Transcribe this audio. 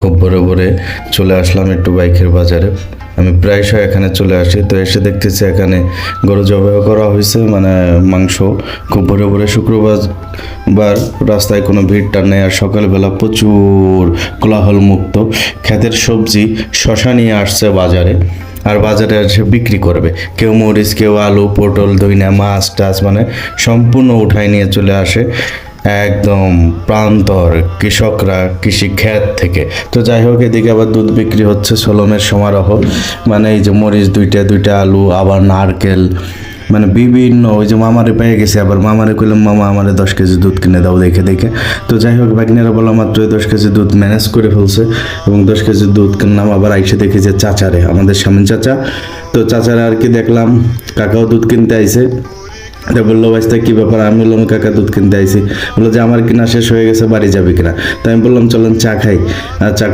খুব ভোরে ভোরে চলে আসলাম একটু বাইকের বাজারে। আমি প্রায়শই এখানে চলে আসি, তো এসে দেখতেছি এখানে গরু জবাই করা হয়েছে, মানে মাংস। খুব ভোরে ভোরে শুক্রবার রাস্তায় কোনো ভিড়টা নেই, আর সকালবেলা প্রচুর কোলাহল মুক্ত। ক্ষেতের সবজি শশা নিয়ে আসছে বাজারে, আর বাজারে এসে বিক্রি করবে। কেউ মরিচ, কেউ আলু, পটল, ধইনা, মাছ টাছ, মানে সম্পূর্ণ উঠাই নিয়ে চলে আসে একদম প্রান্তর কৃষকরা কৃষি ক্ষেত থেকে। তো যাই হোক, এদিকে আবার দুধ বিক্রি হচ্ছে, সোলমের সমারোহ। মানে এই যে মরিচ দুইটা দুইটা, আলু, আবার নারকেল, মানে বিভিন্ন। ওই যে মামারে পেয়ে গেছে, আবার মামারে কইলাম মামা আমারে 10 কেজি দুধ কিনে দাও দেখে দেখে। তো যাই হোক, বাগিনারা বলা মাত্র 10 কেজি দুধ ম্যানেজ করে ফেলছে, এবং 10 কেজি দুধ কিনলাম। আবার আইসে দেখি যে চাচারে, আমাদের স্বামী চাচা, তো চাচারে আর কি দেখলাম কাকাও দুধ কিনতে আইছে। তো বললো ভাইস্তা কী ব্যাপার? আমি বললাম কাকা দুধ কিনতে আইছি। বললো যে আমার কিনা শেষ হয়ে গেছে, বাড়ি যাবে কিনা? তো আমি বললাম চলেন চা খাই। আর চা